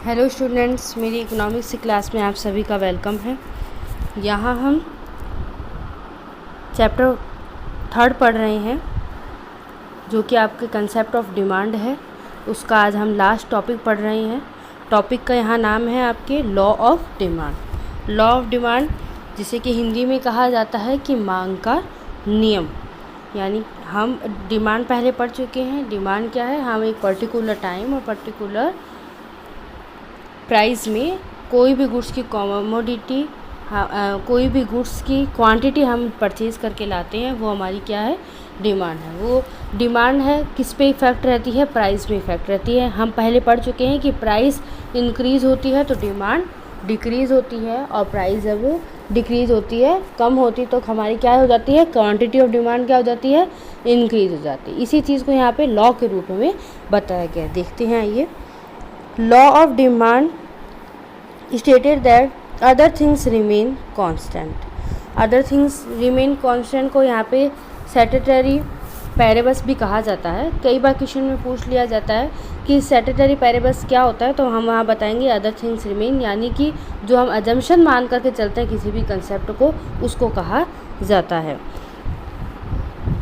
Hello students, मेरी economics की class में आप सभी का वेलकम है। यहाँ हम चैप्टर 3 पढ़ रहे हैं जो कि आपके कंसेप्ट ऑफ डिमांड है। उसका आज हम लास्ट टॉपिक पढ़ रहे हैं। टॉपिक का यहाँ नाम है आपके law of demand. Law of demand जिसे कि हिंदी में कहा जाता है कि मांग का नियम। यानी हम डिमांड पहले पढ़ चुके हैं। डिमांड क्या है? हम एक पर्टिकुलर टाइम और पर्टिकुलर प्राइस में कोई भी गुड्स की कमोडिटी, कोई भी गुड्स की क्वांटिटी हम परचेज़ करके लाते हैं, वो हमारी क्या है? डिमांड है। वो डिमांड है किस पे इफ़ेक्ट रहती है? प्राइस में इफ़ेक्ट रहती है। हम पहले पढ़ चुके हैं कि प्राइस इंक्रीज़ होती है तो डिमांड डिक्रीज़ होती है, और प्राइस जब डिक्रीज़ होती है, कम होती है, तो हमारी क्या हो जाती है? क्वांटिटी ऑफ डिमांड क्या हो जाती है? इंक्रीज़ हो जाती है। इसी चीज़ को यहाँ पे लॉ के रूप में बताया गया है। देखते हैं आइए। Law of demand stated that other things remain constant. Other things remain constant को यहाँ पे statutory पैरेबस भी कहा जाता है। कई बार क्वेश्चन में पूछ लिया जाता है कि statutory पैरेबस क्या होता है, तो हम वहाँ बताएंगे other things remain, यानी कि जो हम assumption मान करके चलते हैं किसी भी कंसेप्ट को, उसको कहा जाता है।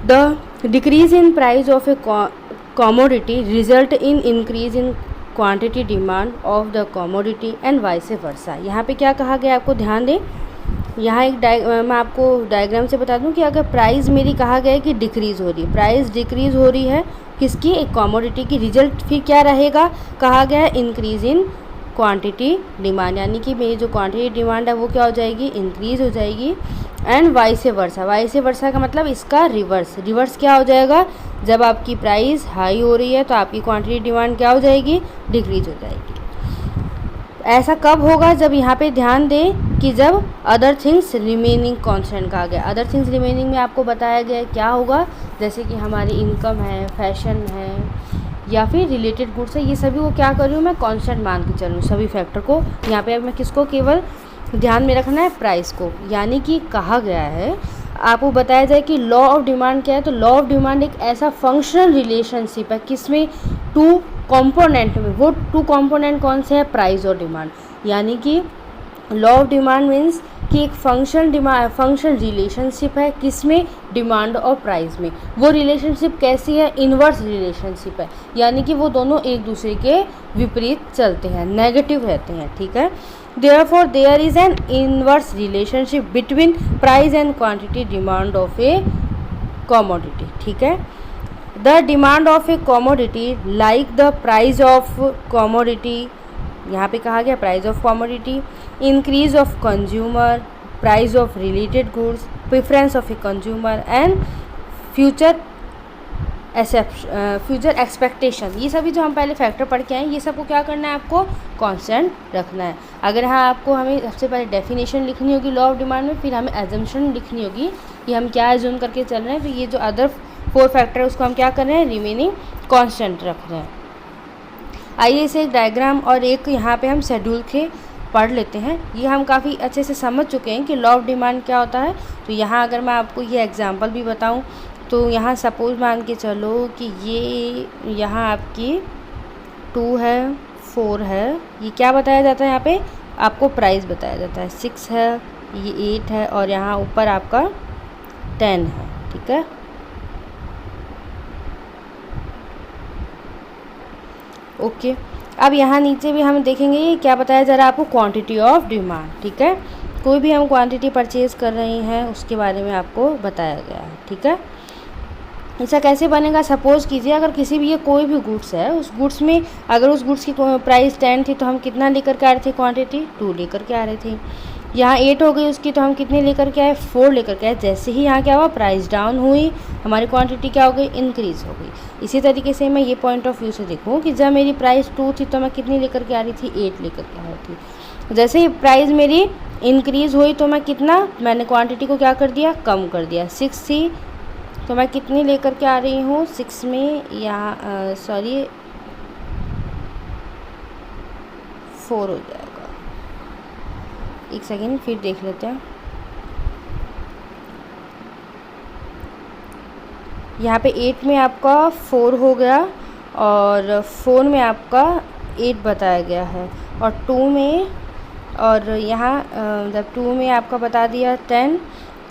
The decrease in price of a commodity result in increase in quantity demand of the commodity and vice versa. यहाँ पे क्या कहा गया, आपको ध्यान दें। यहाँ एक मैं आपको डायग्राम से बता दूं कि अगर प्राइस मेरी कहा गया है कि डिक्रीज़ हो रही है, प्राइस डिक्रीज़ हो रही है किसकी? एक कमोडिटी की। रिजल्ट फिर क्या रहेगा? कहा गया है इंक्रीज़ इन क्वांटिटी डिमांड, यानी कि मेरी जो क्वांटिटी डिमांड है वो क्या हो जाएगी? इंक्रीज़ हो जाएगी। And vice versa. Vice versa का मतलब इसका रिवर्स। रिवर्स क्या हो जाएगा? जब आपकी प्राइस हाई हो रही है तो आपकी क्वांटिटी डिमांड क्या हो जाएगी? डिक्रीज हो जाएगी। ऐसा कब होगा? जब यहाँ पे ध्यान दें कि जब अदर थिंग्स रिमेनिंग कांस्टेंट कहा गया। अदर थिंग्स रिमेनिंग में आपको बताया गया है क्या होगा, जैसे कि हमारी इनकम है, फैशन है, या फिर रिलेटेड गुड्स है, ये सभी को क्या कर रही हूँ मैं? कांस्टेंट मान के चल रही हूँ सभी फैक्टर को। यहाँ पे अब मैं किसको केवल ध्यान में रखना है? प्राइस को। यानी कि कहा गया है, आपको बताया जाए कि लॉ ऑफ डिमांड क्या है। तो लॉ ऑफ डिमांड एक ऐसा फंक्शनल रिलेशनशिप है किसमें? टू कंपोनेंट में। वो टू कंपोनेंट कौन से हैं? प्राइस और डिमांड। यानी कि लॉ ऑफ डिमांड मीन्स कि एक फंक्शन रिलेशनशिप है किसमें? डिमांड और प्राइस में। वो रिलेशनशिप कैसी है? इनवर्स रिलेशनशिप है, यानी कि वो दोनों एक दूसरे के विपरीत चलते हैं, नेगेटिव रहते हैं। ठीक है। Therefore, there is an inverse relationship between price and quantity demand of a commodity. ठीक है। The demand of a commodity like the price of commodity, यहाँ पे कहा गया price of commodity, increase of consumer, price of related goods, preference of a consumer and future expectation, ये सभी जो हम पहले फैक्टर पढ़ के आए, ये सबको क्या करना है? आपको कांस्टेंट रखना है। अगर हाँ आपको हमें सबसे पहले डेफिनेशन लिखनी होगी लॉ ऑफ डिमांड में, फिर हमें एजम्पशन लिखनी होगी कि हम क्या एज्यूम करके चल रहे हैं। तो ये जो अदर 4 फैक्टर है उसको हम क्या कर रहे हैं? रिमेनिंग कांस्टेंट रख रहे हैं। आइए इसे एक डायग्राम और एक यहाँ पे हम शेड्यूल के पढ़ लेते हैं। ये हम काफ़ी अच्छे से समझ चुके हैं कि लॉ ऑफ डिमांड क्या होता है। तो यहाँ अगर मैं आपको ये एग्जाम्पल भी बताऊँ, तो यहाँ सपोज़ मान के चलो कि ये यहाँ आपकी 2 है, 4 है। ये क्या बताया जाता है? यहाँ पे आपको प्राइस बताया जाता है। 6 है, ये 8 है, और यहाँ ऊपर आपका 10 है। ठीक है। ओके। अब यहाँ नीचे भी हम देखेंगे ये क्या बताया जा रहा है आपको? Quantity of demand. ठीक है। कोई भी हम क्वांटिटी परचेज़ कर रहे हैं उसके बारे में आपको बताया गया है। ठीक है। ऐसा कैसे बनेगा? सपोज़ कीजिए अगर किसी भी ये कोई भी गुड्स है, उस गुड्स में अगर उस गुड्स की प्राइस 10 थी तो हम कितना लेकर के आ रहे थे? क्वांटिटी 2 लेकर के आ रहे थे। यहाँ 8 हो गई उसकी, तो हम कितने लेकर के आए? 4 लेकर के आए। जैसे ही यहाँ क्या हुआ? प्राइस डाउन हुई, हमारी क्वांटिटी क्या हो गई? इंक्रीज़ हो गई। इसी तरीके से मैं ये पॉइंट ऑफ व्यू से देखूँ कि जब मेरी प्राइस 2 थी तो मैं कितनी लेकर के आ रही थी? 8 लेकर के आ रही थी। जैसे ही प्राइस मेरी इंक्रीज़ हुई तो मैंने क्वान्टिटी को क्या कर दिया? कम कर दिया। 6 थी तो मैं कितनी लेकर के आ रही हूँ? 6 में यहाँ 4 हो जाएगा। एक सेकेंड फिर देख लेते हैं। यहाँ पे 8 में आपका 4 हो गया, और 4 में आपका 8 बताया गया है, और 2 में, और यहाँ मतलब 2 में आपका बता दिया 10,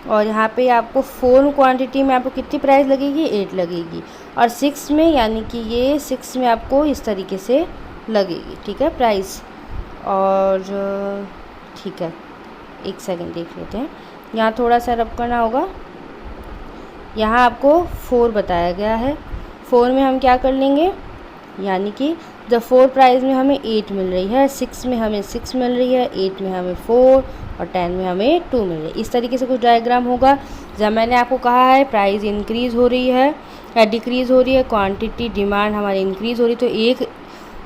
और यहाँ पे आपको 4 क्वांटिटी में आपको कितनी प्राइस लगेगी, 8 लगेगी, और 6 में यानी कि ये 6 में आपको इस तरीके से लगेगी, ठीक है, प्राइस। और ठीक है, एक सेकंड देख लेते हैं, यहाँ थोड़ा सा रब करना होगा। यहाँ आपको 4 बताया गया है, 4 में हम क्या कर लेंगे, यानी कि द 4 प्राइस में हमें 8 मिल रही है, 6 में हमें 6 मिल रही है, 8 में हमें 4 और 10 में हमें 2 मिल रही है। इस तरीके से कुछ डायग्राम होगा। जब मैंने आपको कहा है प्राइस इंक्रीज़ हो रही है या डिक्रीज़ हो रही है, क्वांटिटी डिमांड हमारी इंक्रीज़ हो रही है, तो एक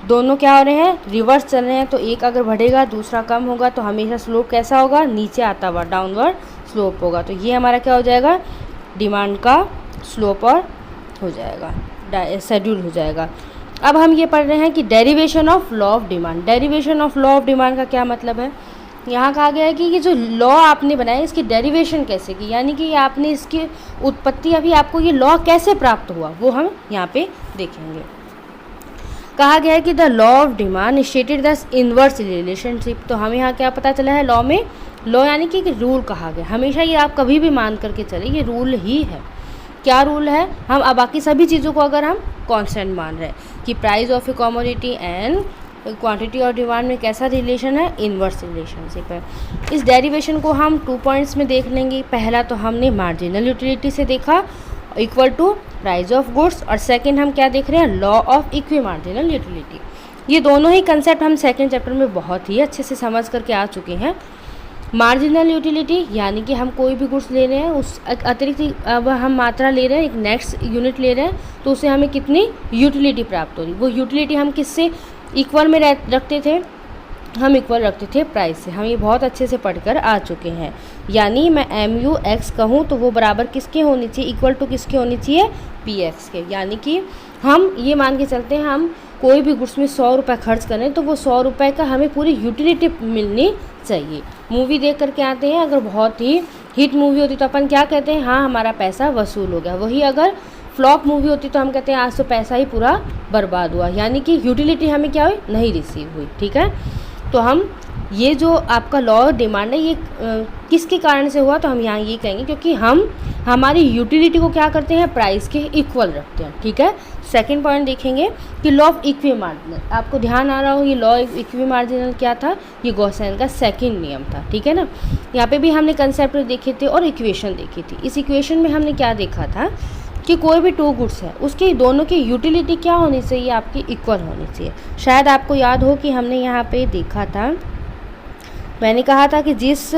दोनों क्या हो रहे हैं, रिवर्स चल रहे हैं। तो एक अगर बढ़ेगा दूसरा कम होगा, तो हमेशा स्लोप कैसा होगा, नीचे आता हुआ डाउनवर्ड स्लोप होगा। तो ये हमारा क्या हो जाएगा, डिमांड का स्लोप और हो जाएगा, शेड्यूल हो जाएगा। अब हम ये पढ़ रहे हैं कि derivation of law of demand. Derivation of law of demand का क्या मतलब है, यहाँ कहा गया है कि ये जो लॉ आपने बनाया इसकी डेरिवेशन कैसे की, यानी कि आपने इसकी उत्पत्ति, अभी आपको ये लॉ कैसे प्राप्त हुआ वो हम यहाँ पे देखेंगे। कहा गया है कि the law of demand stated the inverse relationship. तो हमें यहाँ क्या पता चला है, लॉ में, लॉ यानी कि रूल कहा गया। हमेशा ये आप कभी भी मान करके चले, ये रूल ही है। क्या रूल है, हम अब बाकी सभी चीज़ों को अगर हम कांस्टेंट मान रहे हैं कि price of a commodity and quantity और डिमांड में कैसा रिलेशन है, इनवर्स रिलेशनशिप है। इस डेरिवेशन को हम 2 पॉइंट्स में देख लेंगे। पहला तो हमने मार्जिनल यूटिलिटी से देखा, equal to price of goods, और सेकंड हम क्या देख रहे हैं, law of equi marginal utility. ये दोनों ही कंसेप्ट हम सेकंड चैप्टर में बहुत ही अच्छे से समझ करके आ चुके हैं। मार्जिनल यूटिलिटी यानी कि हम कोई भी गुड्स ले रहे हैं, उस अतिरिक्त अब हम मात्रा ले रहे हैं, एक नेक्स्ट यूनिट ले रहे हैं, तो उससे हमें कितनी यूटिलिटी प्राप्त हो रही। वो यूटिलिटी हम किससे इक्वल में रखते थे, हम इक्वल रखते थे प्राइस से। हम ये बहुत अच्छे से पढ़कर आ चुके हैं। यानी मैं MUX कहूँ तो वो बराबर किसके होनी चाहिए, इक्वल टू किसके होनी चाहिए, PX के। यानी कि हम ये मान के चलते हैं, हम कोई भी गुड्स में 100 रुपये खर्च करें तो वो 100 रुपये का हमें पूरी यूटिलिटी मिलनी चाहिए। मूवी देख करके आते हैं, अगर बहुत ही हिट मूवी होती तो अपन क्या कहते हैं, हाँ हमारा पैसा वसूल हो गया। वही अगर फ्लॉप मूवी होती तो हम कहते हैं आज तो पैसा ही पूरा बर्बाद हुआ, यानी कि यूटिलिटी हमें क्या हुई, नहीं रिसीव हुई, ठीक है। तो हम ये जो आपका लॉ ऑफ डिमांड है, ये किसके कारण से हुआ, तो हम यहाँ ये कहेंगे क्योंकि हम हमारी यूटिलिटी को क्या करते हैं, प्राइस के इक्वल रखते हैं, ठीक है। सेकंड पॉइंट देखेंगे कि लॉ ऑफ इक्वी मार्जिनल। आपको ध्यान आ रहा हो, ये लॉ ऑफ इक्वी मार्जिनल क्या था, ये गॉसेन का सेकंड नियम था, ठीक है ना। यहाँ पे भी हमने कंसेप्ट देखे थे और इक्वेशन देखी थी। इस इक्वेशन में हमने क्या देखा था कि कोई भी 2 गुड्स है, उसके दोनों की यूटिलिटी क्या होनी चाहिए, आपकी इक्वल होनी चाहिए। शायद आपको याद हो कि हमने यहाँ पे देखा था, मैंने कहा था कि जिस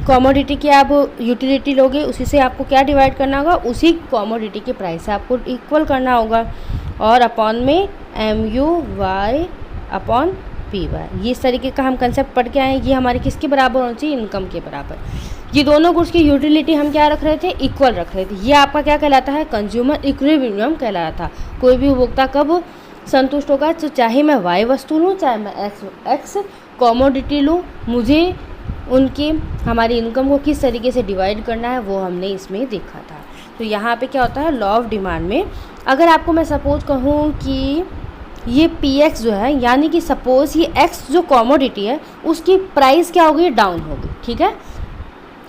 कमोडिटी की आप यूटिलिटी लोगे उसी से आपको क्या डिवाइड करना होगा, उसी कमोडिटी के प्राइस से आपको इक्वल करना होगा, और अपॉन में MUY अपॉन PY। ये इस तरीके का हम कंसेप्ट पढ़ के आए हैं। ये हमारे किसके बराबर होना चाहिए, इनकम के बराबर। ये दोनों गुड्स की यूटिलिटी हम क्या रख रहे थे, इक्वल रख रहे थे। ये आपका क्या कहलाता है, कंज्यूमर इक्विलिब्रियम कहलाता था। कोई भी उपभोक्ता कब संतुष्ट होगा, तो चाहे मैं Y वस्तु लूँ, चाहे मैं X कमोडिटी लूँ, मुझे उनकी हमारी इनकम को किस तरीके से डिवाइड करना है वो हमने इसमें देखा था। तो यहाँ पे क्या होता है, लॉ ऑफ डिमांड में अगर आपको मैं सपोज कहूँ कि ये PX जो है, यानी कि सपोज ये X जो कमोडिटी है उसकी प्राइस क्या होगी, डाउन होगी, ठीक है।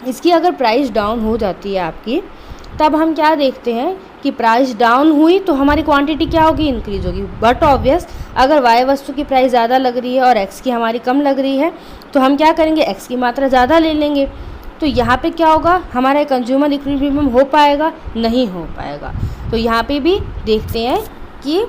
इसकी अगर प्राइस डाउन हो जाती है आपकी, तब हम क्या देखते हैं कि प्राइस डाउन हुई तो हमारी क्वांटिटी क्या होगी, इंक्रीज होगी। बट ऑब्वियस अगर Y वस्तु की प्राइस ज़्यादा लग रही है और X की हमारी कम लग रही है, तो हम क्या करेंगे, X की मात्रा ज़्यादा ले लेंगे। तो यहाँ पे क्या होगा, हमारा कंज्यूमर इक्विलिब्रियम हो पाएगा, नहीं हो पाएगा। तो यहाँ पे भी देखते हैं कि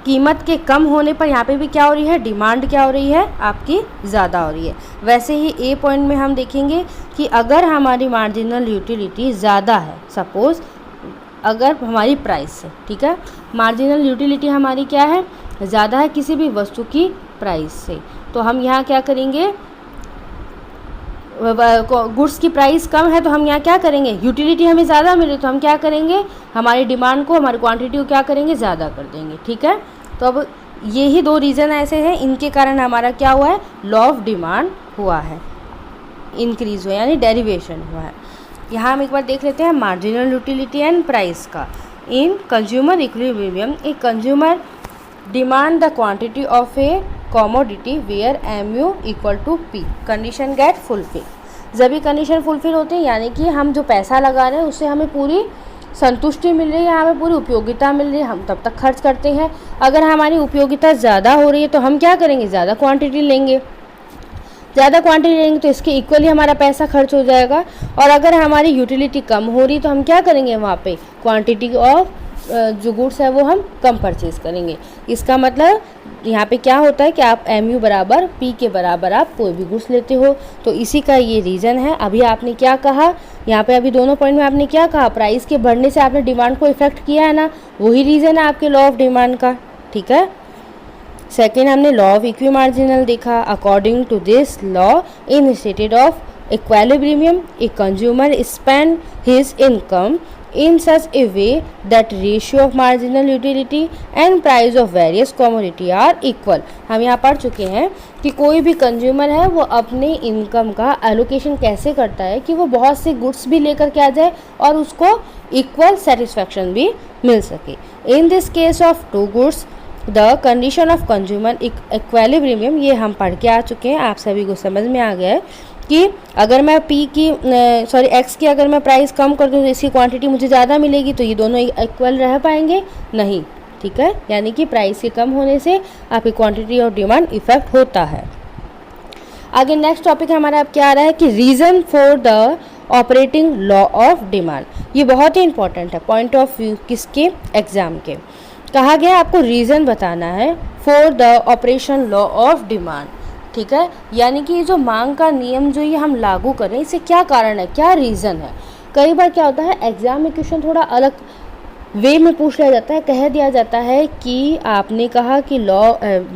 कीमत के कम होने पर यहाँ पे भी क्या हो रही है, डिमांड क्या हो रही है, आपकी ज़्यादा हो रही है। वैसे ही A पॉइंट में हम देखेंगे कि अगर हमारी मार्जिनल यूटिलिटी ज़्यादा है, सपोज़ अगर हमारी प्राइस से, ठीक है, मार्जिनल यूटिलिटी हमारी क्या है, ज़्यादा है किसी भी वस्तु की प्राइस से, तो हम यहाँ क्या करेंगे, गुड्स की प्राइस कम है तो हम यहाँ क्या करेंगे, यूटिलिटी हमें ज़्यादा मिले तो हम क्या करेंगे, हमारी डिमांड को, हमारी क्वांटिटी को क्या करेंगे, ज़्यादा कर देंगे, ठीक है। तो अब ये ही 2 रीज़न ऐसे हैं, इनके कारण हमारा क्या हुआ है, लॉ ऑफ डिमांड हुआ है, इंक्रीज हुआ, यानी डेरिवेशन हुआ है। यहाँ हम एक बार देख लेते हैं मार्जिनल यूटिलिटी एंड प्राइस का इन कंज्यूमर इक्विलिब्रियम। एक consumer demand the quantity of a commodity where MU equal to P, condition get fulfil. जब ये कंडीशन फुलफिल होती है यानी कि हम जो पैसा लगा रहे हैं उससे हमें पूरी संतुष्टि मिल रही है, हमें पूरी उपयोगिता मिल रही है, हम तब तक खर्च करते हैं। अगर हमारी उपयोगिता ज़्यादा हो रही है तो हम क्या करेंगे, ज़्यादा क्वांटिटी लेंगे। ज़्यादा क्वांटिटी लेंगे तो इसके इक्वली हमारा पैसा खर्च हो जाएगा। और अगर हमारी यूटिलिटी कम हो रही तो हम क्या करेंगे, वहाँ पे क्वांटिटी ऑफ जो गुड्स है वो हम कम परचेज करेंगे। इसका मतलब यहाँ पे क्या होता है कि आप MU बराबर P के बराबर आप कोई भी गुड्स लेते हो। तो इसी का ये रीज़न है। अभी आपने क्या कहा यहाँ पे, अभी दोनों पॉइंट में आपने क्या कहा, प्राइस के बढ़ने से आपने डिमांड को इफेक्ट किया है ना, वही रीज़न है आपके लॉ ऑफ डिमांड का। ठीक है। सेकेंड हमने लॉ ऑफ इक्वी मार्जिनल देखा। According to this law, in state of equilibrium a consumer spend his income in such a way that ratio of marginal utility and price of various commodity are equal। हम यहाँ पढ़ चुके हैं कि कोई भी consumer है वो अपने इनकम का एलोकेशन कैसे करता है कि वो बहुत से गुड्स भी लेकर के आ जाए और उसको इक्वल सेटिस्फैक्शन भी मिल सके। In this case of two goods the condition of consumer equilibrium, ये हम पढ़ के आ चुके हैं, आप सभी को समझ में आ गया है कि अगर मैं X की अगर मैं प्राइस कम कर दूँ तो इसकी क्वांटिटी मुझे ज़्यादा मिलेगी, तो ये दोनों इक्वल रह पाएंगे नहीं। ठीक है, यानी कि प्राइस के कम होने से आपकी क्वांटिटी और डिमांड इफेक्ट होता है। आगे नेक्स्ट टॉपिक हमारा अब क्या आ रहा है कि reason for the operating law of demand. ये बहुत ही इंपॉर्टेंट है पॉइंट ऑफ व्यू किसके, एग्जाम के। कहा गया आपको रीज़न बताना है for the operation law of demand. ठीक है, यानी कि ये जो मांग का नियम जो ये हम लागू करें, इससे क्या कारण है, क्या रीज़न है। कई बार क्या होता है एग्जाम में क्वेश्चन थोड़ा अलग वे में पूछ लिया जाता है, कह दिया जाता है कि आपने कहा कि लॉ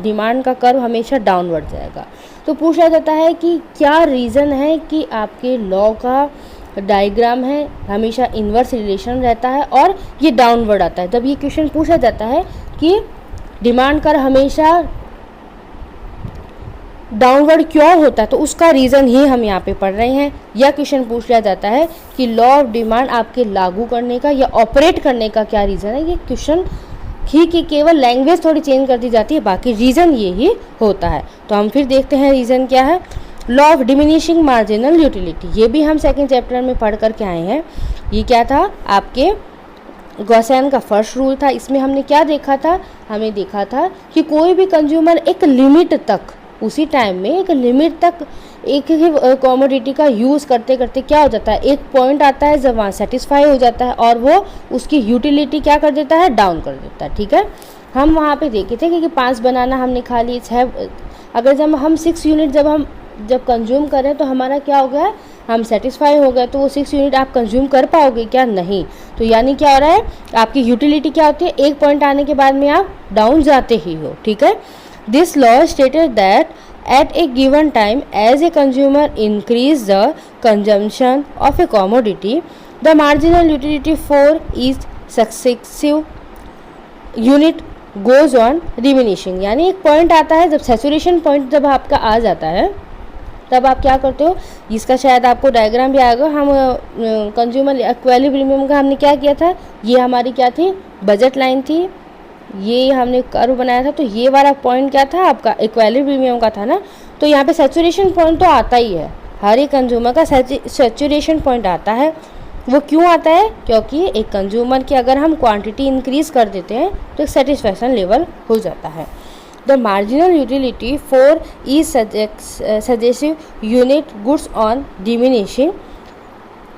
डिमांड का कर्व हमेशा डाउनवर्ड जाएगा, तो पूछ लिया जाता है कि क्या रीज़न है कि आपके लॉ का डायग्राम है हमेशा इन्वर्स रिलेशन रहता है और ये डाउनवर्ड आता है। जब ये क्वेश्चन पूछा जाता है कि डिमांड कर्व हमेशा डाउनवर्ड क्यों होता है, तो उसका रीज़न ही हम यहाँ पे पढ़ रहे हैं। यह क्वेश्चन पूछ लिया जाता है कि लॉ ऑफ डिमांड आपके लागू करने का या ऑपरेट करने का क्या रीज़न है। ये क्वेश्चन ही की केवल लैंग्वेज थोड़ी चेंज कर दी जाती है, बाकी रीज़न ये ही होता है। तो हम फिर देखते हैं रीज़न क्या है। Law of diminishing marginal utility, ये भी हम सेकेंड चैप्टर में पढ़ करके आए हैं। ये क्या था, आपके गॉसेन का फर्स्ट रूल था। इसमें हमने क्या देखा था, हमें देखा था कि कोई भी कंज्यूमर एक लिमिट तक, उसी टाइम में एक लिमिट तक एक ही कॉमोडिटी का यूज़ करते करते क्या हो जाता है, एक पॉइंट आता है जब वहाँ सेटिस्फाई हो जाता है और वो उसकी यूटिलिटी क्या कर देता है, डाउन कर देता है। ठीक है, हम वहाँ पे देखे थे कि 5 बनाना हमने खा ली, 6, अगर जब हम 6 यूनिट जब कंज्यूम करें तो हमारा क्या हो गया, हम सेटिस्फाई हो गए, तो वो 6 यूनिट आप कंज्यूम कर पाओगे क्या, नहीं। तो यानी क्या हो रहा है, आपकी यूटिलिटी क्या होती है, एक पॉइंट आने के बाद में आप डाउन जाते ही हो। ठीक है, This law stated that at a given time, as a consumer increase the consumption of a commodity, the marginal utility for each successive unit goes on diminishing। यानी एक पॉइंट आता है, जब सैचुरेशन पॉइंट जब आपका आ जाता है तब आप क्या करते हो, इसका शायद आपको डायग्राम भी आएगा। हम कंज्यूमर इक्विलिब्रियम का हमने क्या किया था, ये हमारी क्या थी, बजट लाइन थी, ये हमने कर्व बनाया था। तो ये वाला पॉइंट क्या था, आपका इक्विलिब्रियम का था ना। तो यहाँ पे सैचुरेशन पॉइंट तो आता ही है, हर एक कंज्यूमर का सैचुरेशन पॉइंट आता है। वो क्यों आता है, क्योंकि एक कंज्यूमर की अगर हम क्वांटिटी इंक्रीज कर देते हैं तो एक सेटिस्फैक्शन लेवल हो जाता है। The marginal utility for each successive unit goods on diminishing,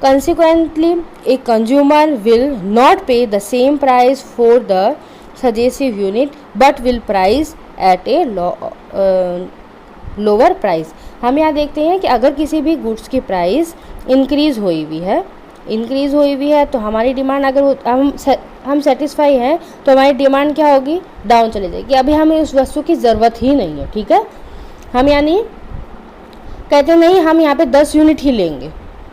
consequently a consumer will not pay the same price for the successive unit but will price at a lower price। हम यहाँ देखते हैं कि अगर किसी भी गुड्स की price increase हुई हुई है तो हमारी डिमांड, अगर हम सेटिस्फाई हैं तो हमारी डिमांड क्या होगी, डाउन चली जाएगी। अभी हमें उस वस्तु की ज़रूरत ही नहीं है। ठीक है, हम यानी कहते नहीं हम यहाँ पे 10 यूनिट ही लेंगे,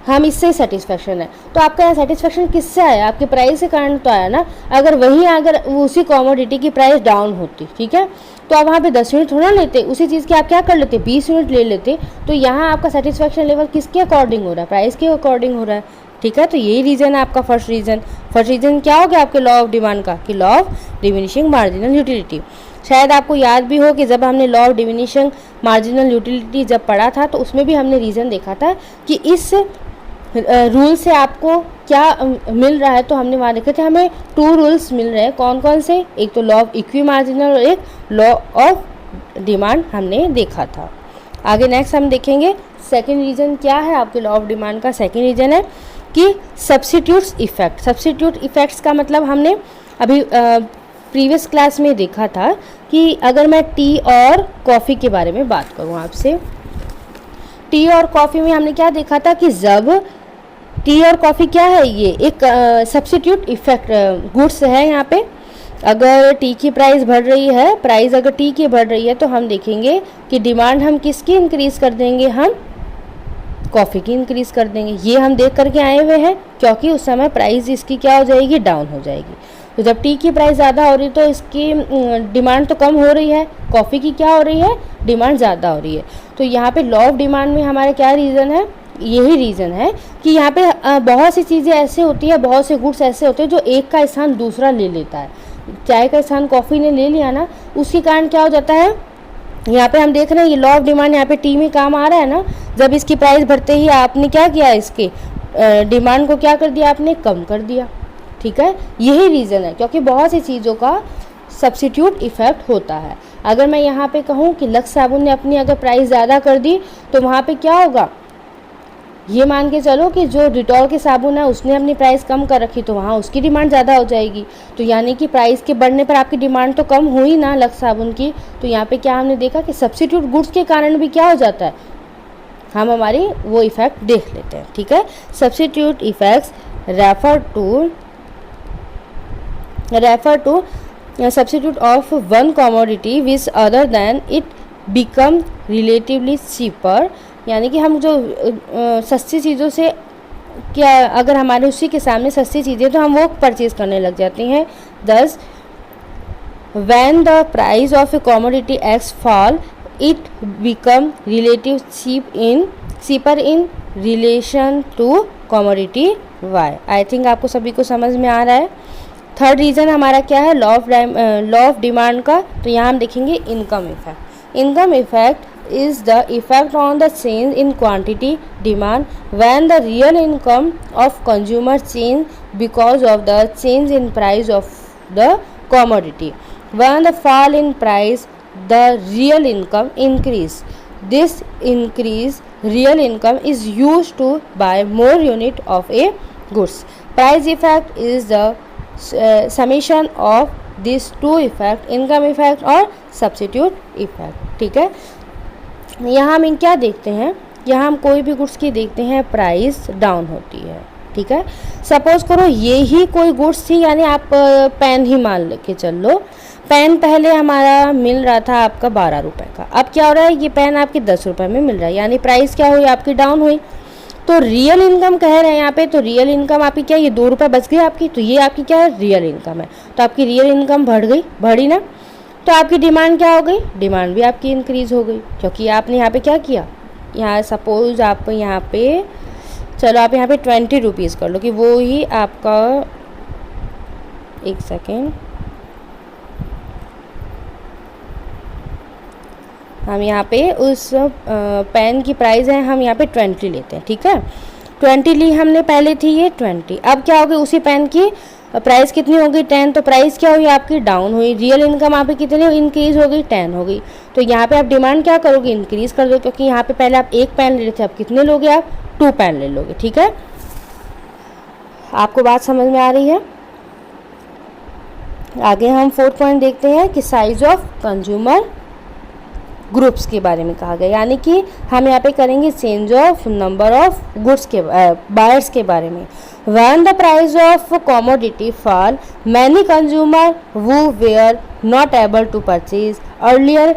हम इससे सेटिस्फेक्शन है। तो आपका यहाँ सेटिस्फेक्शन किससे आया, आपके प्राइस के कारण तो आया ना। अगर उसी कॉमोडिटी की प्राइस डाउन होती, ठीक है, तो आप वहाँ पे 10 यूनिट थोड़ा लेते, उसी चीज़ के आप क्या कर लेते, 20 यूनिट ले लेते। तो यहाँ आपका सेटिस्फेक्शन लेवल किसके अकॉर्डिंग हो रहा है, प्राइस के अकॉर्डिंग हो रहा है। ठीक है, तो यही रीज़न है आपका फर्स्ट रीज़न क्या हो गया आपके लॉ ऑफ डिमांड का, कि law of diminishing marginal utility. शायद आपको याद भी हो कि जब हमने law of diminishing marginal utility जब पढ़ा था तो उसमें भी हमने रीज़न देखा था कि इस रूल से आपको क्या मिल रहा है। तो हमने वहाँ देखे थे हमें 2 रूल्स मिल रहे हैं। कौन कौन से? एक तो लॉ ऑफ इक्वी मार्जिनल और एक लॉ ऑफ डिमांड हमने देखा था। आगे नेक्स्ट हम देखेंगे सेकेंड रीज़न क्या है आपके लॉ ऑफ डिमांड का। सेकेंड रीज़न है कि सब्स्टिट्यूट्स इफेक्ट। सब्स्टिट्यूट इफेक्ट्स का मतलब हमने अभी प्रीवियस क्लास में देखा था कि अगर मैं टी और कॉफ़ी के बारे में बात करूँ आपसे, टी और कॉफ़ी में हमने क्या देखा था कि जब टी और कॉफ़ी क्या है, ये एक सब्स्टिट्यूट इफेक्ट गुड्स है। यहाँ पे अगर टी की प्राइस बढ़ रही है, प्राइस अगर टी की बढ़ रही है तो हम देखेंगे कि डिमांड हम किसकी इंक्रीज़ कर देंगे, हम कॉफ़ी की इंक्रीज़ कर देंगे। ये हम देख करके आए हुए हैं क्योंकि उस समय प्राइस इसकी क्या हो जाएगी, डाउन हो जाएगी। तो जब टी की प्राइस ज़्यादा हो रही है तो इसकी डिमांड तो कम हो रही है, कॉफ़ी की क्या हो रही है, डिमांड ज़्यादा हो रही है। तो यहाँ पे लॉ ऑफ डिमांड में हमारा क्या रीज़न है, यही रीज़न है कि यहाँ पे बहुत सी चीज़ें ऐसे होती है, बहुत से गुड्स ऐसे होते हैं जो एक का स्थान दूसरा ले लेता है। चाय का स्थान कॉफ़ी ने ले लिया ना, उसके कारण क्या हो जाता है, यहाँ पे हम देख रहे हैं ये लॉ ऑफ डिमांड यहाँ पे टी में काम आ रहा है ना। जब इसकी प्राइस बढ़ते ही आपने क्या किया, इसके डिमांड को क्या कर दिया, आपने कम कर दिया। ठीक है, यही रीज़न है क्योंकि बहुत सी चीज़ों का सब्स्टिट्यूट इफेक्ट होता है। अगर मैं यहाँ पे कहूँ कि लक्स साबुन ने अपनी अगर प्राइस ज़्यादा कर दी तो वहाँ पे क्या होगा, ये मान के चलो कि जो डिटॉल के साबुन है उसने अपनी प्राइस कम कर रखी तो वहाँ उसकी डिमांड ज़्यादा हो जाएगी। तो यानी कि प्राइस के बढ़ने पर आपकी डिमांड तो कम हुई ना लक्स साबुन की। तो यहाँ पे क्या हमने देखा कि सब्स्टिट्यूट गुड्स के कारण भी क्या हो जाता है, हम हमारी वो इफ़ेक्ट देख लेते हैं। ठीक है, substitute effects refer to substitute of one commodity with other than it become relatively cheaper। यानी कि हम जो सस्ती चीज़ों से क्या, अगर हमारे उसी के सामने सस्ती चीज़ें तो हम वो परचेज़ करने लग जाते हैं। Thus when the price of a commodity X fall it become cheaper in relation to commodity Y। I think आपको सभी को समझ में आ रहा है। थर्ड रीज़न हमारा क्या है, लॉ ऑफ डिमांड का। तो यहाँ हम देखेंगे income effect. Income effect is the effect on the change in quantity demand when the real income of consumer change because of the change in price of the commodity. When the fall in price the real income increase. This increase real income is used to buy more unit of a goods. Price effect is the summation of this two effect, income effect और substitute effect. ठीक है, यहाँ हम क्या देखते हैं, यहाँ हम कोई भी गुड्स की देखते हैं प्राइस डाउन होती है। ठीक है, सपोज करो ये ही कोई गुड्स थी, यानी आप पेन ही मान लेके चल लो। पेन पहले हमारा मिल रहा था आपका 12 रुपये का, अब क्या हो रहा है, ये पेन आपके 10 रुपये में मिल रहा है, यानी प्राइस क्या हुई, आपकी डाउन हुई। तो रियल इनकम कह रहे हैं यहाँ पे, तो रियल इनकम आपकी क्या, ये 2 रुपये बच गई आपकी, तो ये आपकी क्या है, रियल इनकम है। तो आपकी रियल इनकम बढ़ी ना, तो आपकी डिमांड क्या हो गई, डिमांड भी आपकी इंक्रीज़ हो गई क्योंकि आपने यहाँ पे क्या किया, यहाँ सपोज आप यहाँ पे चलो आप यहाँ पे 20 रुपीज़ कर लो कि वो ही आपका, एक सेकेंड, हम यहाँ पे उस पेन की प्राइस है, हम यहाँ पे 20 लेते हैं। ठीक है, 20 ली हमने पहले थी ये 20, अब क्या हो गई, उसी पेन की प्राइस कितनी हो गई, 10। तो प्राइस क्या हुई आपकी, डाउन हुई। रियल इनकम आप कितनी इंक्रीज़ हो गई, 10 हो गई। तो यहाँ पे आप डिमांड क्या करोगे, इंक्रीज़ कर दो, क्योंकि यहाँ पे पहले आप एक पेन ले रहे थे, अब कितने लोगे आप, 2 पेन ले लोगे। ठीक है, आपको बात समझ में आ रही है। आगे हम 4th पॉइंट देखते हैं कि साइज ऑफ कंज्यूमर ग्रुप्स के बारे में कहा गया, यानी कि हम यहाँ पे करेंगे change of number of goods के बायर्स के बारे में। When the price of commodity fall many consumer who were not able to purchase earlier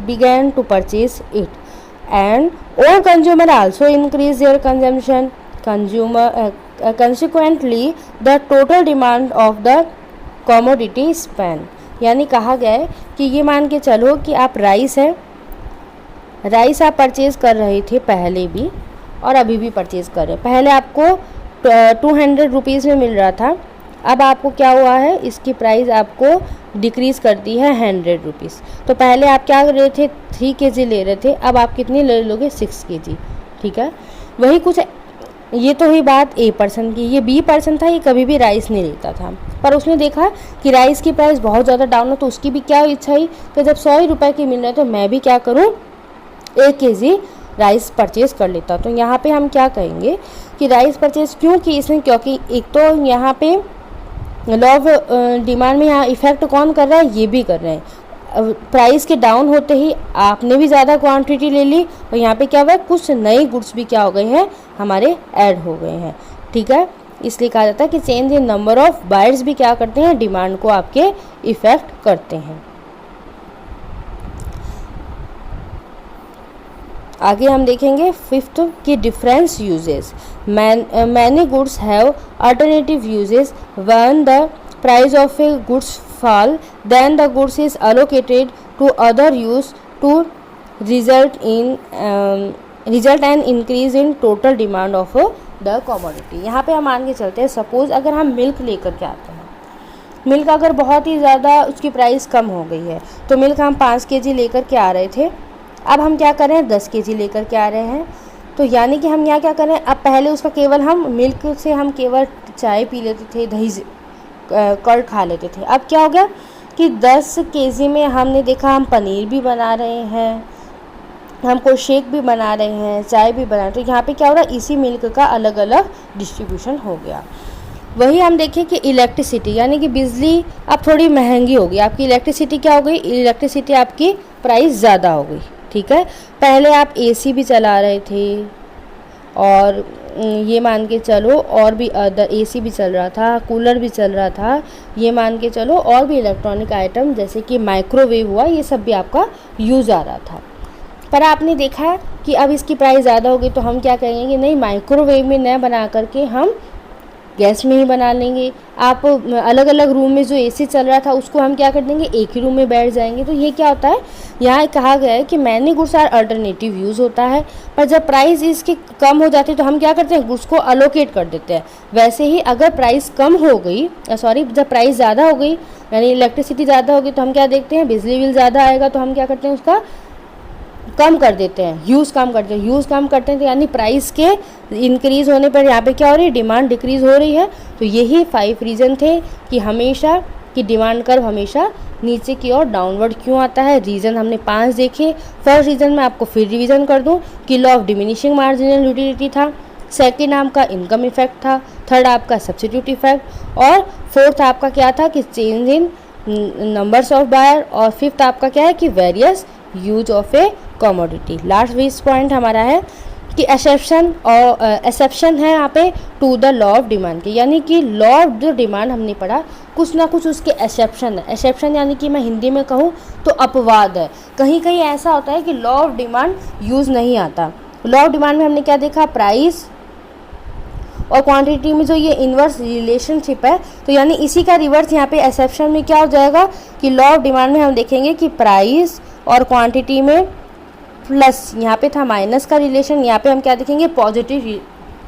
began to purchase it, and all consumer also increase their consumption. Consequently the total demand of the commodity span। यानी कहा गया है कि ये मान के चलो कि आप राइस आप परचेज़ कर रहे थे पहले भी और अभी भी परचेज़ कर रहे हैं। पहले आपको 200 रुपीज़ में मिल रहा था, अब आपको क्या हुआ है, इसकी प्राइस आपको डिक्रीज़ कर दी है 100 रुपीज़। तो पहले आप क्या कर रहे थे, 3 kg ले रहे थे, अब आप कितनी ले लोगे, 6 kg। ठीक है, वही कुछ, ये तो हुई बात ए पर्सन की। ये बी पर्सन था, ये कभी भी राइस नहीं लेता था, पर उसने देखा कि राइस की प्राइस बहुत ज़्यादा डाउन है, तो उसकी भी क्या इच्छा हुई कि जब 100 रुपये की मिल रहे तो मैं भी क्या करूँ, 1 kg राइस परचेज कर लेता। तो यहाँ पे हम क्या कहेंगे कि राइस परचेज क्यों की इसने, क्योंकि एक तो यहाँ पे लॉ ऑफ डिमांड में यहाँ इफ़ेक्ट कौन कर रहा है, ये भी कर रहे हैं। प्राइस के डाउन होते ही आपने भी ज़्यादा क्वांटिटी ले ली और यहाँ पे क्या हुआ, कुछ नए गुड्स भी क्या हो गए हैं, हमारे ऐड हो गए हैं। ठीक है, इसलिए कहा जाता है कि change in number of buyers भी क्या करते हैं, डिमांड को आपके इफ़ेक्ट करते हैं। आगे हम देखेंगे 5th की difference uses. Many goods have alternative uses. When the price of a goods fall, then the goods is allocated to other use to result an increase in total demand of the commodity। यहाँ पे हम मान के चलते हैं, suppose अगर हम milk लेकर के आते हैं, मिल्क अगर बहुत ही ज़्यादा उसकी प्राइस कम हो गई है, तो मिल्क हम 5 kg लेकर के आ रहे थे, अब हम क्या कर रहे हैं, 10 kg लेकर के आ रहे हैं। तो यानी कि हम यहाँ क्या कर रहे हैं, अब पहले उसका केवल हम मिल्क से हम केवल चाय पी लेते थे, दही कर्ड खा लेते थे। अब क्या हो गया कि 10 kg में हमने देखा हम पनीर भी बना रहे हैं, हम कोई शेक भी बना रहे हैं, चाय भी बना रहे हैं। तो यहाँ पे क्या हो रहा है, इसी मिल्क का अलग अलग डिस्ट्रीब्यूशन हो गया। वही हम देखें कि इलेक्ट्रिसिटी, यानी कि बिजली अब थोड़ी महंगी हो गई, आपकी इलेक्ट्रिसिटी क्या हो गई, इलेक्ट्रिसिटी आपकी प्राइस ज़्यादा हो गई। ठीक है, पहले आप AC भी चला रहे थे और ये मान के चलो और भी अदर, AC भी चल रहा था, कूलर भी चल रहा था, ये मान के चलो और भी इलेक्ट्रॉनिक आइटम जैसे कि माइक्रोवेव हुआ, ये सब भी आपका यूज़ आ रहा था। पर आपने देखा कि अब इसकी प्राइस ज़्यादा हो गई, तो हम क्या कहेंगे कि नहीं, माइक्रोवेव में न बना करके हम गैस में ही बना लेंगे। आप अलग अलग रूम में जो AC चल रहा था उसको हम क्या कर देंगे, एक ही रूम में बैठ जाएंगे। तो ये क्या होता है, यहाँ कहा गया है कि many goods are alternative use होता है, पर जब प्राइस इसकी कम हो जाती है तो हम क्या करते हैं, गुड्स को अलोकेट कर देते हैं। वैसे ही अगर प्राइस कम हो गई, जब प्राइस ज़्यादा हो गई, यानी इलेक्ट्रिसिटी ज़्यादा होगी, तो हम क्या देखते हैं, बिजली बिल ज़्यादा आएगा, तो हम क्या करते हैं, उसका कम कर देते हैं, यूज़ कम करते हैं। तो यानी प्राइस के इंक्रीज़ होने पर यहाँ पे क्या हो रही है, डिमांड डिक्रीज़ हो रही है। तो यही 5 रीज़न थे कि हमेशा कि डिमांड कर्व हमेशा नीचे की ओर डाउनवर्ड क्यों आता है। रीज़न हमने 5 देखे। फर्स्ट रीज़न मैं आपको फिर रिवीजन कर दूँ कि law of diminishing marginal utility था, सेकेंड आपका इनकम इफेक्ट था, थर्ड आपका सब्स्टिट्यूट इफेक्ट, और फोर्थ आपका क्या था कि change in numbers of buyer, और फिफ्थ आपका क्या है कि various use of a commodity. Last बीस पॉइंट हमारा है कि एक्सेप्शन है यहाँ पे to the law of demand के, यानी कि लॉ ऑफ जो डिमांड हमने पढ़ा कुछ ना कुछ उसके एक्सेप्शन है। एक्सेप्शन यानी कि मैं हिंदी में कहूँ तो अपवाद है। कहीं कहीं ऐसा होता है कि लॉ ऑफ डिमांड यूज़ नहीं आता। लॉ ऑफ डिमांड में हमने क्या देखा, प्राइस और क्वांटिटी में जो ये इन्वर्स रिलेशनशिप है, तो यानी इसी का रिवर्स यहाँ पे एक्सेप्शन में क्या हो जाएगा कि लॉ ऑफ डिमांड में हम देखेंगे कि प्राइस और क्वांटिटी में प्लस, यहाँ पे था माइनस का रिलेशन, यहाँ पे हम क्या देखेंगे पॉजिटिव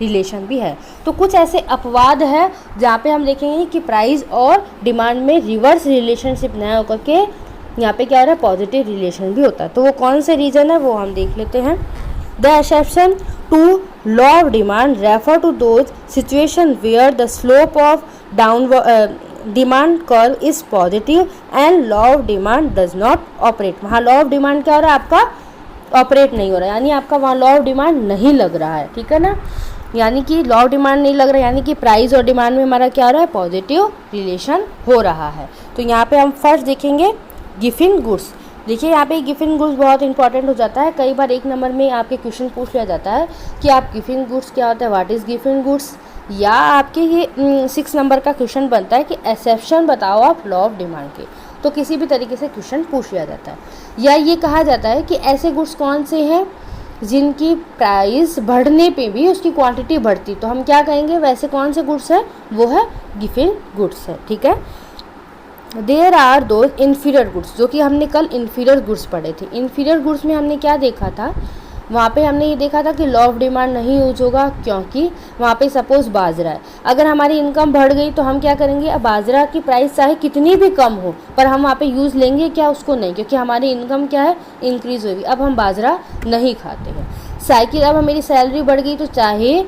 रिलेशन भी है। तो कुछ ऐसे अपवाद है जहाँ पे हम देखेंगे कि प्राइस और डिमांड में रिवर्स रिलेशनशिप न होकर के यहाँ पे क्या हो रहा है, पॉजिटिव रिलेशन भी होता है। तो वो कौन से रीजन है वो हम देख लेते हैं। The exception to law of demand refer to those situation where the slope of downward demand curve is positive and law of demand does not operate. वहाँ लॉ ऑफ डिमांड क्या हो रहा है, आपका ऑपरेट नहीं हो रहा है, यानी आपका वहाँ लॉ ऑफ डिमांड नहीं लग रहा है, ठीक है ना। यानी कि लॉ ऑफ डिमांड नहीं लग रहा है, यानी कि प्राइस और डिमांड में हमारा क्या हो रहा है, पॉजिटिव रिलेशन हो रहा है। तो यहाँ पे हम फर्स्ट देखेंगे गिवन गुड्स। देखिए यहाँ पे गिवन गुड्स बहुत इंपॉर्टेंट हो जाता है। कई बार एक नंबर में आपके क्वेश्चन पूछ लिया जाता है कि आप गिवन गुड्स क्या होता है, व्हाट इज़ गिवन गुड्स, या आपके ये 6 नंबर का क्वेश्चन बनता है कि एक्सेप्शन बताओ आप लॉ ऑफ डिमांड के। तो किसी भी तरीके से क्वेश्चन पूछ लिया जाता है, या ये कहा जाता है कि ऐसे गुड्स कौन से हैं जिनकी प्राइस बढ़ने पे भी उसकी क्वांटिटी बढ़ती, तो हम क्या कहेंगे वैसे कौन से गुड्स हैं, वो है गिवन गुड्स है, ठीक है। देयर आर दो इन्फीरियर गुड्स, जो कि हमने कल इन्फीरियर गुड्स पढ़े थे। इन्फीरियर गुड्स में हमने क्या देखा था वहाँ पे हमने ये देखा था कि लॉ ऑफ डिमांड नहीं यूज होगा, क्योंकि वहाँ पे सपोज बाजरा है, अगर हमारी इनकम बढ़ गई तो हम क्या करेंगे, अब बाजरा की प्राइस चाहे कितनी भी कम हो पर हम वहाँ पे यूज़ लेंगे क्या, उसको नहीं, क्योंकि हमारी इनकम क्या है, इंक्रीज़ होगी, अब हम बाजरा नहीं खाते हैं। साइकिल, अब मेरी सैलरी बढ़ गई तो चाहे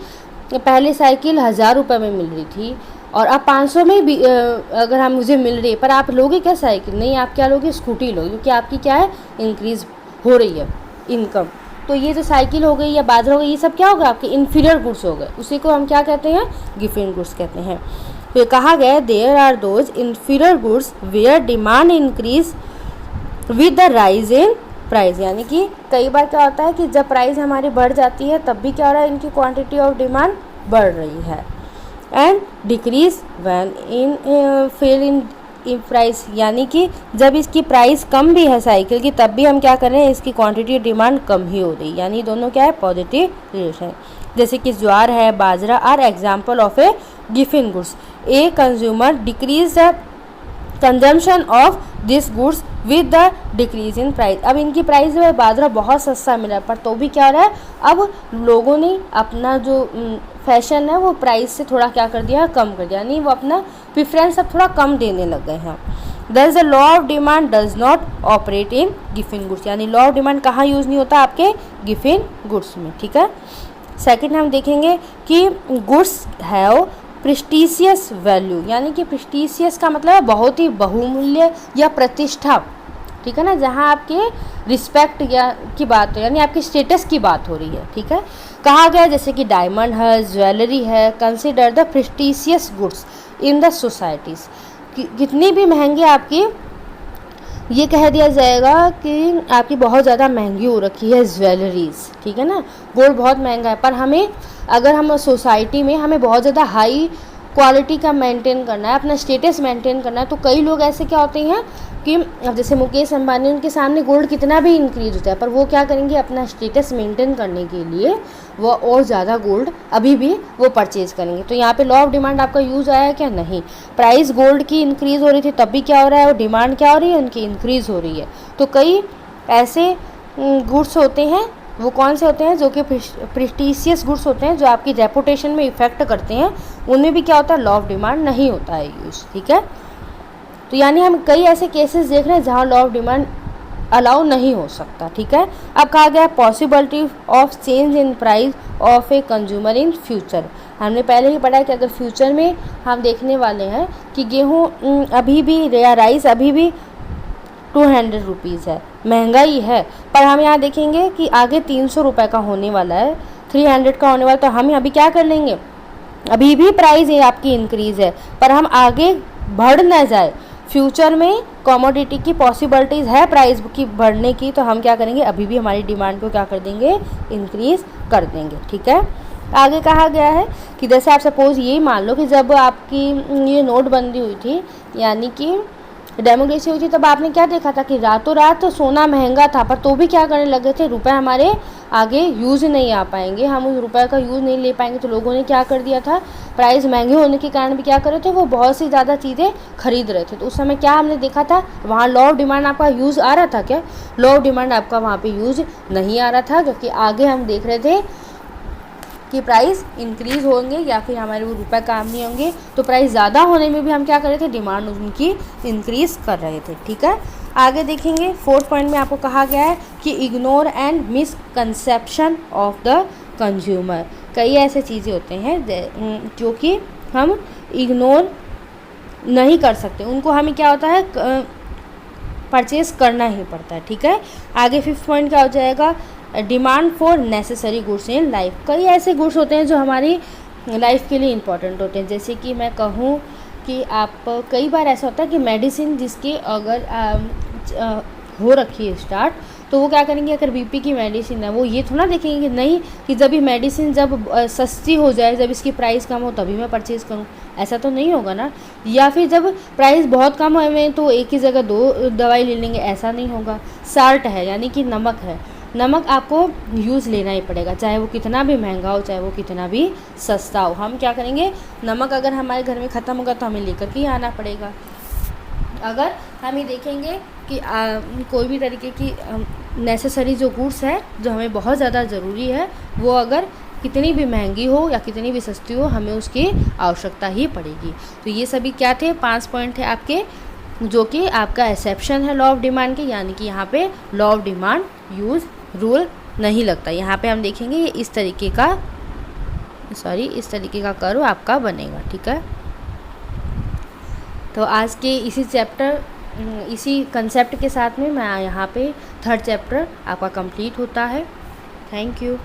पहले साइकिल 1000 रुपये में मिल रही थी और अब 500 में भी अगर हम मुझे मिल रही है, पर आप लोगे क्या साइकिल, नहीं, आप क्या लोगे, स्कूटी लोगे, क्योंकि आपकी क्या है, इंक्रीज़ हो रही है इनकम। तो ये जो साइकिल हो गई या बाजरा हो गई, ये सब क्या होगा, आपके इन्फीरियर गुड्स हो गए, उसी को हम क्या कहते हैं, गिफिन गुड्स कहते हैं। तो कहा गया there are those inferior goods where demand increase with the rise in price, यानी कि कई बार क्या होता है कि जब प्राइस हमारी बढ़ जाती है तब भी क्या हो रहा है, इनकी क्वांटिटी ऑफ डिमांड बढ़ रही है। And decrease when in fail in price, यानी कि जब इसकी प्राइस कम भी है साइकिल की तब भी हम क्या कर रहे हैं, इसकी क्वांटिटी डिमांड कम ही हो रही है, यानी दोनों क्या है, पॉजिटिव रिलेशन। जैसे कि ज्वार है, बाजरा are example of a Giffen goods. A consumer decreases the consumption of this goods with the decrease in price. अब इनकी प्राइस में बाजरा बहुत सस्ता मिला पर तो भी क्या हो रहा है, अब लोगों ने अपना जो फैशन है वो प्राइस से थोड़ा क्या कर दिया, कम कर दिया, यानी वो अपना प्रेफरेंस अब थोड़ा कम देने लग गए हैं। Thus the law of demand does not operate in Giffen goods, यानी लॉ ऑफ डिमांड कहाँ यूज़ नहीं होता, आपके गिफिन गुड्स में। ठीक है, सेकंड हम देखेंगे कि गुड्स हैव प्रेस्टीजियस वैल्यू, यानी कि प्रेस्टीजियस का मतलब है बहुत ही बहुमूल्य या प्रतिष्ठा, ठीक है ना, जहाँ आपके रिस्पेक्ट या की बात हो, यानी आपके स्टेटस की बात हो रही है। ठीक है, कहा गया जैसे कि डायमंड है, ज्वेलरी है, consider the prestigious goods in the societies, कितनी भी महंगी आपकी, ये कह दिया जाएगा कि आपकी बहुत ज़्यादा महंगी हो रखी है ज्वेलरीज, ठीक है ना, गोल्ड बहुत महंगा है, पर हमें अगर हम सोसाइटी में हमें बहुत ज़्यादा हाई क्वालिटी का मेंटेन करना है, अपना स्टेटस मेंटेन करना है, तो कई लोग ऐसे क्या होते हैं कि अब जैसे मुकेश अंबानी, उनके सामने गोल्ड कितना भी इंक्रीज होता है पर वो क्या करेंगे, अपना स्टेटस मेंटेन करने के लिए वो और ज़्यादा गोल्ड अभी भी वो परचेज़ करेंगे। तो यहाँ पे लॉ ऑफ डिमांड आपका यूज़ आया क्या, नहीं, प्राइस गोल्ड की इंक्रीज़ हो रही थी तब भी क्या हो रहा है, और डिमांड क्या हो रही है, उनकी इंक्रीज़ हो रही है। तो कई ऐसे गुड्स होते हैं, वो कौन से होते हैं, जो कि प्रेस्टीजियस गुड्स होते हैं, जो आपकी रेपुटेशन में इफेक्ट करते हैं, उनमें भी क्या होता है, लॉ ऑफ डिमांड नहीं होता है यूज़। ठीक है, तो यानी हम कई ऐसे केसेस देख रहे हैं जहाँ लॉ ऑफ डिमांड अलाउ नहीं हो सकता। ठीक है, अब कहा गया possibility of change in price of a consumer in future. हमने पहले ही पढ़ा है कि अगर फ्यूचर में हम देखने वाले हैं कि गेहूँ अभी भी या राइस अभी भी 200 रुपीज़ है, महंगाई है, पर हम यहाँ देखेंगे कि आगे 300 रुपये का होने वाला है, 300 का होने वाला, तो हम अभी क्या कर लेंगे, अभी भी प्राइस है आपकी इंक्रीज़ है पर हम आगे बढ़ ना जाए, फ्यूचर में कमोडिटी की पॉसिबिलिटीज़ है प्राइस की बढ़ने की, तो हम क्या करेंगे, अभी भी हमारी डिमांड को क्या कर देंगे, इंक्रीज़ कर देंगे। ठीक है, आगे कहा गया है कि जैसे आप सपोज़ ये मान लो कि जब आपकी ये नोटबंदी हुई थी, यानी कि डेमोक्रेसी हुई थी, तब आपने क्या देखा था कि रातों रात सोना महंगा था पर तो भी क्या करने लगे थे, रुपए हमारे आगे यूज़ नहीं आ पाएंगे, हम उस रुपए का यूज़ नहीं ले पाएंगे, तो लोगों ने क्या कर दिया था, प्राइस महंगे होने के कारण भी क्या कर रहे थे, वो बहुत सी ज़्यादा चीज़ें खरीद रहे थे। तो उस समय क्या हमने देखा था, वहाँ लॉ ऑफ डिमांड आपका यूज़ आ रहा था क्या, लॉ ऑफ डिमांड आपका वहाँ पर यूज़ नहीं आ रहा था, क्योंकि आगे हम देख रहे थे कि प्राइस इंक्रीज़ होंगे या फिर हमारे वो रुपए काम नहीं होंगे, तो प्राइस ज़्यादा होने में भी हम क्या कर रहे थे, डिमांड उनकी इंक्रीज़ कर रहे थे। ठीक है, आगे देखेंगे 4th पॉइंट में आपको कहा गया है कि ignore and misconception of the consumer. कई ऐसे चीज़ें होते हैं जो कि हम इग्नोर नहीं कर सकते, उनको हमें क्या होता है, परचेज़ करना ही पड़ता है। ठीक है, आगे 5th पॉइंट क्या हो जाएगा, demand for necessary goods in life. कई ऐसे गुड्स होते हैं जो हमारी लाइफ के लिए इम्पॉर्टेंट होते हैं, जैसे कि मैं कहूँ कि आप कई बार ऐसा होता है कि मेडिसिन जिसकी अगर हो रखी है स्टार्ट, तो वो क्या करेंगे, अगर बीपी की मेडिसिन है वो ये थोड़ा देखेंगे कि नहीं कि जब ये मेडिसिन जब सस्ती हो जाए, जब इसकी प्राइस कम हो तभी मैं परचेज़ करूँ, ऐसा तो नहीं होगा ना। या फिर जब प्राइस बहुत कम हुए तो एक ही जगह 2 दवाई ले लेंगे, ऐसा नहीं होगा। साल्ट है यानी कि नमक है, नमक आपको यूज़ लेना ही पड़ेगा, चाहे वो कितना भी महंगा हो, चाहे वो कितना भी सस्ता हो। हम क्या करेंगे, नमक अगर हमारे घर में ख़त्म होगा तो हमें लेकर के ही आना पड़ेगा। अगर हम ये देखेंगे कि कोई भी तरीके की नेसेसरी जो गुड्स है जो हमें बहुत ज़्यादा ज़रूरी है, वो अगर कितनी भी महंगी हो या कितनी भी सस्ती हो, हमें उसकी आवश्यकता ही पड़ेगी। तो ये सभी क्या थे, 5 पॉइंट थे आपके, जो कि आपका एक्सेप्शन है लॉ ऑफ डिमांड के, यानी कि यहाँ पे law of demand use rule नहीं लगता। यहाँ पे हम देखेंगे ये इस तरीके का कर्व आपका बनेगा, ठीक है। तो आज के इसी कंसेप्ट के साथ में मैं यहाँ पे 3rd चैप्टर आपका कंप्लीट होता है। Thank you.